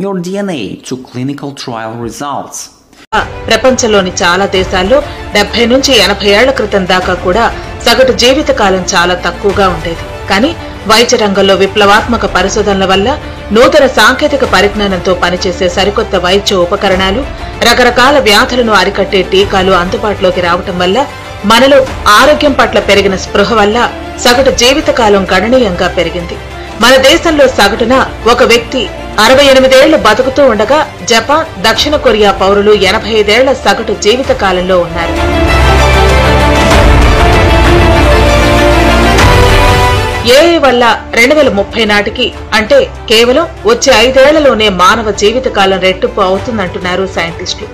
your DNA to clinical trial results. ప్రపంచంలోని చాలా దేశాల్లో 70 నుంచి 80 ఏళ్ల క్రితం దాకా కూడా సగటు జీవితకాలం చాలా తక్కువగా ఉండేది. కానీ వైద్య రంగంలో విప్లవాత్మక పరిశోధనల వల్ల నూతన సాంకేతిక పరిజ్ఞానంతో పనిచేసే సరికొత్త వైద్య ఉపకరణాలు, రకరకాల వ్యాధులను అరికట్టే టీకాలు అందుబాటులోకి రావటం వల్ల మనలో ఆరోగ్యం పట్ల పెరిగిన స్పృహ వల్ల సగటు జీవితకాలం గణనీయంగా పెరిగింది. మన దేశంలో సగటున ఒక వ్యక్తి 68 ఏళ్లు బతుకుతూ ఉండగా జపాన్, దక్షిణ కొరియా పౌరులు 85 ఏళ్ల సగటు జీవిత కాలంలో ఉన్నారు. ఏఐ వల్ల 2030 నాటికి అంటే కేవలం వచ్చే 5 ఏళ్లలోనే మానవ జీవిత కాలం రెట్టింపు అవుతుందంటున్నారు సైంటిస్టులు.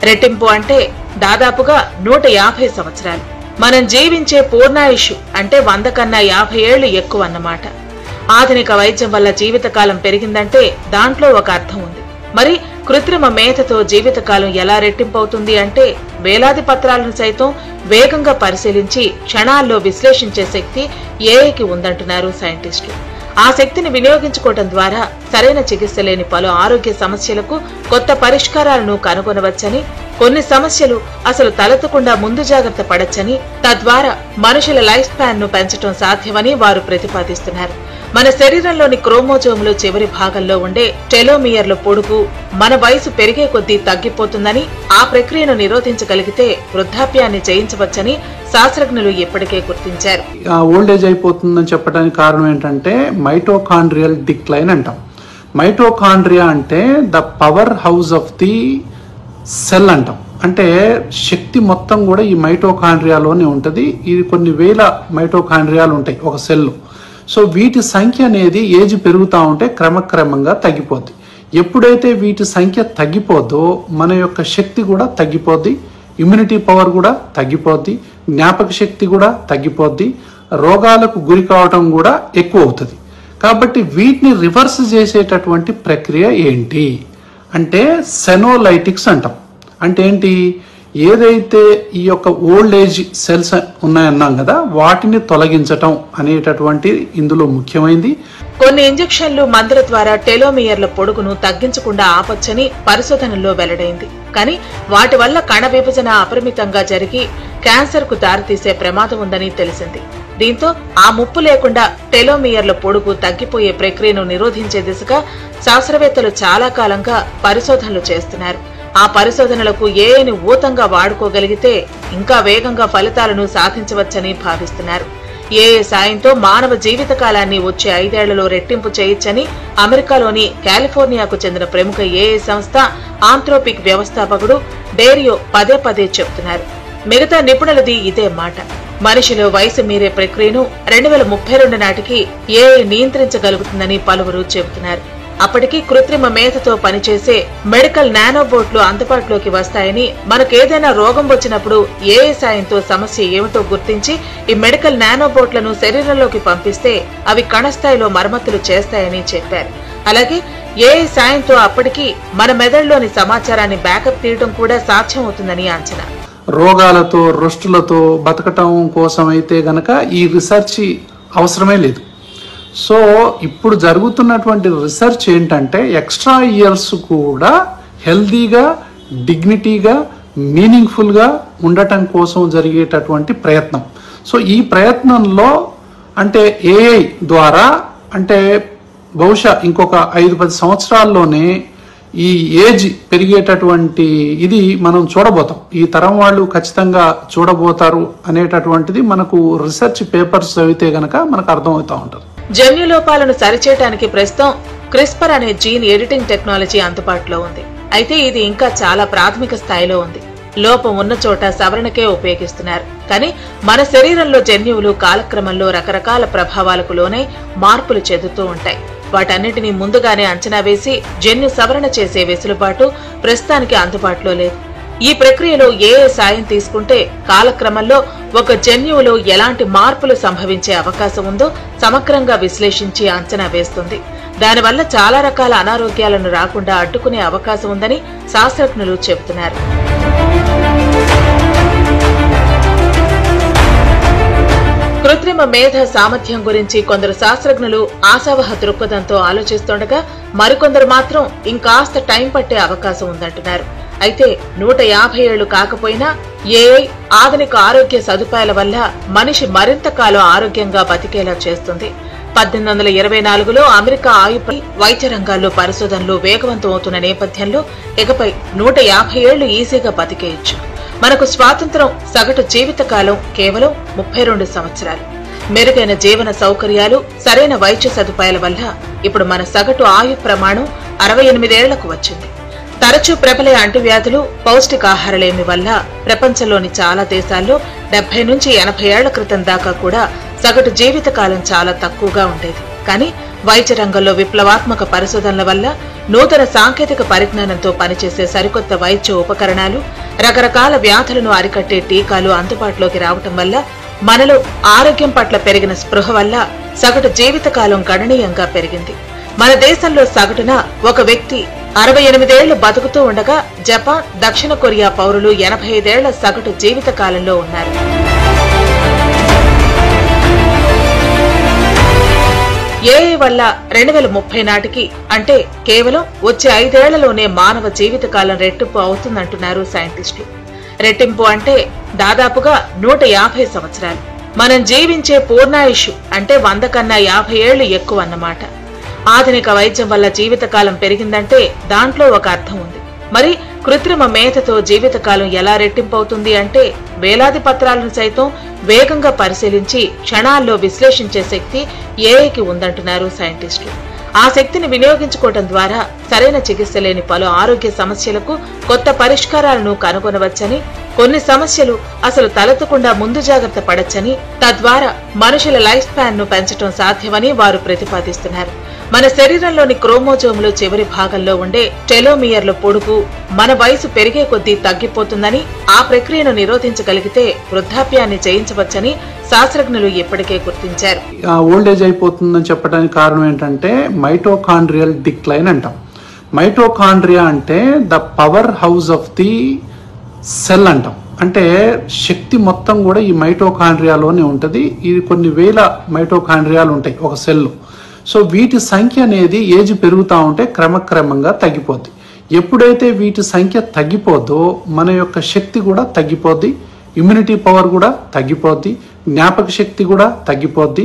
రెట్టింపు అంటే దాదాపుగా 150 సంవత్సరాలు. మనం జీవించే పూర్ణాయుషు అంటే 100 కన్నా 50 ఏళ్లు ఎక్కువ అన్నమాట. ఆధునిక వైద్యం వల్ల జీవితకాలం పెరిగిందంటే దాంట్లో ఒక అర్థం ఉంది. మరి కృత్రిమ మేధతో జీవితకాలం ఎలా రెట్టింపవుతుంది అంటే వేలాది పత్రాలను సైతం వేగంగా పరిశీలించి క్షణాల్లో విశ్లేషించే శక్తి ఏఐకి ఉందంటున్నారు సైంటిస్టులు. ఆ శక్తిని వినియోగించుకోవడం ద్వారా సరైన చికిత్స లేని పలు ఆరోగ్య సమస్యలకు కొత్త పరిష్కారాలను కనుగొనవచ్చని, కొన్ని సమస్యలు అసలు తలెత్తకుండా ముందు జాగ్రత్త పడొచ్చని, తద్వారా మనుషుల లైఫ్ స్పాన్ ను పెంచడం సాధ్యమని వారు ప్రతిపాదిస్తున్నారు. మన శరీరంలోని క్రోమోజోములు చివరి భాగంలో ఉండే టెలోమియర్ల పొడుగు మన వయసు పెరిగే కొద్దీ తగ్గిపోతుందని, ఆ ప్రక్రియను నిరోధించగలిగితే వృద్ధాప్యాన్ని జయించవచ్చని శాస్త్రజ్ఞులు ఇప్పటికే గుర్తించారు. ఓల్డ్ ఏజ్ అయిపోతుందని చెప్పడానికి కారణం ఏంటంటే మైటోకాండ్రియల్ డిక్లైన్ అంటాం. మైటోకాండ్రియా అంటే the power house of the cell అంటాం. అంటే శక్తి మొత్తం కూడా ఈ మైటోకాండ్రియాలోనే ఉంటుంది. ఇది కొన్ని వేల మైటోకాండ్రియాలు ఉంటాయి ఒక సెల్. సో వీటి సంఖ్య అనేది ఏజ్ పెరుగుతూ ఉంటే క్రమక్రమంగా తగ్గిపోద్ది. ఎప్పుడైతే వీటి సంఖ్య తగ్గిపోద్దో మన యొక్క శక్తి కూడా తగ్గిపోద్ది, ఇమ్యూనిటీ పవర్ కూడా తగ్గిపోద్ది, జ్ఞాపక శక్తి కూడా తగ్గిపోద్ది, రోగాలకు గురి కావటం కూడా ఎక్కువ అవుతుంది. కాబట్టి వీటిని రివర్స్ చేసేటటువంటి ప్రక్రియ ఏంటి అంటే సెనోలైటిక్స్ అంటాం. అంటే ఏంటి, ఏదైతే ఈ యొక్క ఓల్డ్ ఏజ్ సెల్స్ ఉన్నాయన్నాం కదా, వాటిని తొలగించటం అనేటటువంటి ఇందులో ముఖ్యమైనది. కొన్ని ఇంజెక్షన్లు, మందుల ద్వారా టెలోమియర్ల పొడుగును తగ్గించకుండా ఆపొచ్చని పరిశోధనల్లో వెల్లడైంది. కానీ వాటి వల్ల కణ విభజన అపరిమితంగా జరిగి క్యాన్సర్ కు దారితీసే ప్రమాదం ఉందని తెలిసింది. దీంతో ఆ ముప్పు లేకుండా టెలోమియర్ల పొడుగు తగ్గిపోయే ప్రక్రియను నిరోధించే దిశగా శాస్త్రవేత్తలు చాలా కాలంగా పరిశోధనలు చేస్తున్నారు. ఆ పరిశోధనలకు ఏఐని ఊతంగా వాడుకోగలిగితే ఇంకా వేగంగా ఫలితాలను సాధించవచ్చని భావిస్తున్నారు. ఏఐ సాయంతో మానవ జీవిత కాలాన్ని వచ్చే 5 ఏళ్లలో రెట్టింపు చేయొచ్చని అమెరికాలోని కాలిఫోర్నియాకు చెందిన ప్రముఖ ఏఐ సంస్థ ఆంథ్రోపిక్ వ్యవస్థాపకుడు డేరియో పదే పదే చెబుతున్నారు. మిగతా నిపుణులది ఇదే మాట. మనిషిలో వయసు మీరే ప్రక్రియను 2032 నాటికి ఏఐ నియంత్రించగలుగుతుందని పలువురు చెబుతున్నారు. అప్పటికి కృత్రిమ మేధతో పనిచేసే మెడికల్ నానోబోట్లు అందుబాటులోకి వస్తాయని, మనకేదైనా రోగం వచ్చినప్పుడు ఏఐ సాయంతో సమస్య ఏమిటో గుర్తించి ఈ మెడికల్ నానోబోట్లను శరీరంలోకి పంపిస్తే అవి కణస్థాయిలో మరమ్మతులు చేస్తాయని చెప్పారు. అలాగే ఏఐ సాయంతో అప్పటికి మన మెదడులోని సమాచారాన్ని బ్యాకప్ తీయడం కూడా సాధ్యమవుతుందని అంచనా. రోగాలతో, రుష్టులతో బతకటం కోసం అయితే గనక ఈ రీసెర్చ్ అవసరమే లేదు. సో ఇప్పుడు జరుగుతున్నటువంటి రీసెర్చ్ ఏంటంటే ఎక్స్ట్రా ఇయర్స్ కూడా హెల్దీగా, డిగ్నిటీగా, మీనింగ్ఫుల్గా ఉండటం కోసం జరిగేటటువంటి ప్రయత్నం. సో ఈ ప్రయత్నంలో అంటే ఏఐ ద్వారా అంటే బహుశా ఇంకొక 5-10 సంవత్సరాల్లోనే ఈ ఏజ్ పెరిగేటటువంటి ఇది మనం చూడబోతాం. ఈ తరం వాళ్ళు ఖచ్చితంగా చూడబోతారు అనేటటువంటిది మనకు రీసెర్చ్ పేపర్స్ చదివితే గనక మనకు అర్థమవుతా ఉంటుంది. జన్యులోపాలను సరిచేయడానికి ప్రస్తుతం క్రిస్పర్ అనే జీన్ ఎడిటింగ్ టెక్నాలజీ అందుబాటులో ఉంది. అయితే ఇది ఇంకా చాలా ప్రాథమిక స్థాయిలో ఉంది. లోపం ఉన్న చోట సవరణకే ఉపయోగిస్తున్నారు. కానీ మన శరీరంలో జన్యువులు కాలక్రమంలో రకరకాల ప్రభావాలకు లోనై మార్పులు చెందుతూ ఉంటాయి. వాటన్నిటినీ ముందుగానే అంచనా వేసి జన్యు సవరణ చేసే వెసులుబాటు ప్రస్తుతానికి అందుబాటులో లేదు. ఈ ప్రక్రియలో ఏఐ సాయం తీసుకుంటే కాలక్రమంలో ఒక జన్యువులో ఎలాంటి మార్పులు సంభవించే అవకాశం ఉందో సమగ్రంగా విశ్లేషించి అంచనా వేస్తుంది. దానివల్ల చాలా రకాల అనారోగ్యాలను రాకుండా అడ్డుకునే అవకాశం ఉందని శాస్త్రజ్ఞులు చెబుతున్నారు. కృత్రిమ మేధ సామర్థ్యం గురించి కొందరు శాస్త్రజ్ఞులు ఆశావహ దృక్పథంతో ఆలోచిస్తుండగా మరికొందరు మాత్రం ఇంకాస్త టైం పట్టే అవకాశం ఉందంటున్నారు. అయితే 150 ఏళ్లు కాకపోయినా ఏఐ ఆధునిక ఆరోగ్య సదుపాయాల వల్ల మనిషి మరింత కాలం ఆరోగ్యంగా బతికేలా చేస్తుంది. 1824లో అమెరికా ఆయుపై వైద్య రంగాల్లో పరిశోధనలు వేగవంతం అవుతున్న నేపథ్యంలో ఇకపై 150 ఏళ్లు ఈజీగా బతికేయచ్చు. మనకు స్వాతంత్రం సగటు జీవితకాలం కేవలం 32 సంవత్సరాలు. మెరుగైన జీవన సౌకర్యాలు, సరైన వైద్య సదుపాయాల వల్ల ఇప్పుడు మన సగటు ఆయు ప్రమాణం 68 ఏళ్లకు వచ్చింది. తరచూ ప్రబలే అంటువ్యాధులు, పౌష్టికాహారలేమి వల్ల ప్రపంచంలోని చాలా దేశాల్లో 70 నుంచి 80 ఏళ్ల క్రితం దాకా కూడా సగటు జీవితకాలం చాలా తక్కువగా ఉండేది. కానీ వైద్య రంగంలో విప్లవాత్మక పరిశోధనల వల్ల, నూతన సాంకేతిక పరిజ్ఞానంతో పనిచేసే సరికొత్త వైద్య ఉపకరణాలు, రకరకాల వ్యాధులను అరికట్టే టీకాలు అందుబాటులోకి రావటం వల్ల, మనలో ఆరోగ్యం పట్ల పెరిగిన స్పృహ వల్ల సగటు జీవితకాలం గణనీయంగా పెరిగింది. మన దేశంలో సగటున ఒక వ్యక్తి 68 ఏళ్లు బతుకుతూ ఉండగా జపాన్, దక్షిణ కొరియా పౌరులు 85 ఏళ్ల సగటు జీవితకాలంలో ఉన్నారు. ఏఐ వల్ల 2030 నాటికి అంటే కేవలం వచ్చే 5 ఏళ్లలోనే మానవ జీవితకాలం రెట్టింపు అవుతుందంటున్నారు సైంటిస్టులు. రెట్టింపు అంటే దాదాపుగా 150 సంవత్సరాలు. మనం జీవించే పూర్ణాయుష్ అంటే 100 కన్నా 50 ఏళ్లు ఎక్కువ అన్నమాట. ఆధునిక వైద్యం వల్ల జీవితకాలం పెరిగిందంటే దాంట్లో ఒక అర్థం ఉంది. మరి కృత్రిమ మేధతో జీవితకాలం ఎలా రెట్టింపవుతుంది అంటే వేలాది పత్రాలను సైతం వేగంగా పరిశీలించి క్షణాల్లో విశ్లేషించే శక్తి ఏఐకి ఉందంటున్నారు సైంటిస్టులు. ఆ శక్తిని వినియోగించుకోవడం ద్వారా సరైన చికిత్స లేని పలు ఆరోగ్య సమస్యలకు కొత్త పరిష్కారాలను కనుగొనవచ్చని, కొన్ని సమస్యలు అసలు తలెత్తకుండా ముందు జాగ్రత్త పడొచ్చని, తద్వారా మనుషుల లైఫ్ స్పాన్ ను పెంచడం సాధ్యమని వారు ప్రతిపాదిస్తున్నారు. మన శరీరంలోని క్రోమోజోములు చివరి భాగంలో ఉండే టెలోమియర్ల పొడుగు మన వయసు పెరిగే కొద్దీ తగ్గిపోతుందని, ఆ ప్రక్రియను నిరోధించగలిగితే వృద్ధాప్యాన్ని జయించవచ్చని శాస్త్రజ్ఞులు ఇప్పటికే గుర్తించారు. ఓల్డ్ ఏజ్ అయిపోతుందని చెప్పడానికి కారణం ఏంటంటే మైటోకాండ్రియల్ డిక్లైన్ అంటాం. మైటోకాండ్రియా అంటే the power house of the cell అంటాం. అంటే శక్తి మొత్తం కూడా ఈ మైటోకాండ్రియాలోనే ఉంటుంది. ఇది కొన్ని వేల మైటోకాండ్రియాలు ఉంటాయి ఒక సెల్లో. సో వీటి సంఖ్య అనేది ఏజ్ పెరుగుతూ ఉంటే క్రమక్రమంగా తగ్గిపోద్ది. ఎప్పుడైతే వీటి సంఖ్య తగ్గిపోద్దో మన యొక్క శక్తి కూడా తగ్గిపోద్ది, ఇమ్యూనిటీ పవర్ కూడా తగ్గిపోద్ది, జ్ఞాపక శక్తి కూడా తగ్గిపోద్ది,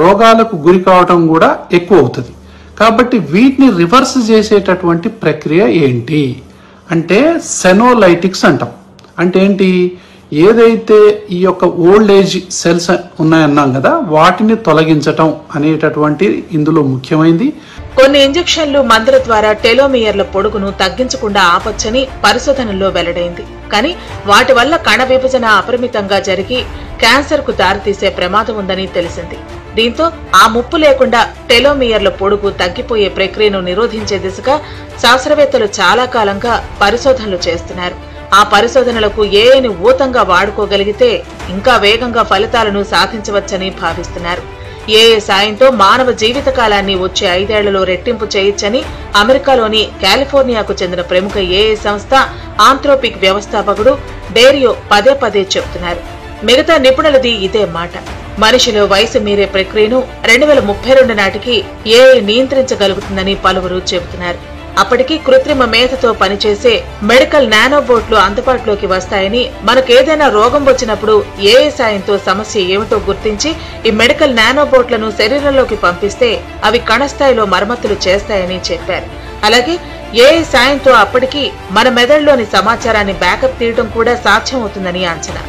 రోగాలకు గురి కావటం కూడా ఎక్కువ అవుతుంది. కాబట్టి వీటిని రివర్స్ చేసేటటువంటి ప్రక్రియ ఏంటి అంటే సెనోలైటిక్స్ అంటాం. అంటే ఏంటి, ఏదైతే ఈ యొక్క ఓల్డ్ ఏజ్ సెల్స్ ఉన్నాయన్నాం కదా, వాటిని తొలగించటం అనేటటువంటి ఇందులో ముఖ్యమైనది. కొన్ని ఇంజెక్షన్లు, మందుల ద్వారా టెలోమియర్ల పొడుగును తగ్గించకుండా ఆపొచ్చని పరిశోధనల్లో వెల్లడైంది. కానీ వాటి వల్ల కణ విభజన అపరిమితంగా జరిగి క్యాన్సర్ కు దారితీసే ప్రమాదం ఉందని తెలిసింది. దీంతో ఆ ముప్పు లేకుండా టెలోమియర్ల పొడుగు తగ్గిపోయే ప్రక్రియను నిరోధించే దిశగా శాస్త్రవేత్తలు చాలా కాలంగా పరిశోధనలు చేస్తున్నారు. ఆ పరిశోధనలకు ఏఐని ఊతంగా వాడుకోగలిగితే ఇంకా వేగంగా ఫలితాలను సాధించవచ్చని భావిస్తున్నారు. ఏఐ సాయంతో మానవ జీవితకాలాన్ని వచ్చే 5 ఏళ్లలో రెట్టింపు చేయొచ్చని అమెరికాలోని కాలిఫోర్నియాకు చెందిన ప్రముఖ ఏఐ సంస్థ ఆంథ్రోపిక్ వ్యవస్థాపకుడు డేరియో పదే పదే చెబుతున్నారు. మిగతా నిపుణులది ఇదే మాట. మనిషిలో వయసు మీరే ప్రక్రియను 2032 నాటికి ఏఐ నియంత్రించగలుగుతుందని పలువురు చెబుతున్నారు. అప్పటికి కృత్రిమ మేధతో పనిచేసే మెడికల్ నానోబోట్లు అందుబాటులోకి వస్తాయని, మనకేదైనా రోగం వచ్చినప్పుడు ఏఐ సాయంతో సమస్య ఏమిటో గుర్తించి ఈ మెడికల్ నానోబోట్లను శరీరంలోకి పంపిస్తే అవి కణస్థాయిలో మరమ్మతులు చేస్తాయని చెప్పారు. అలాగే ఏఐ సాయంతో అప్పటికి మన మెదడులోని సమాచారాన్ని బ్యాకప్ తీయడం కూడా సాధ్యమవుతుందని అంచనా.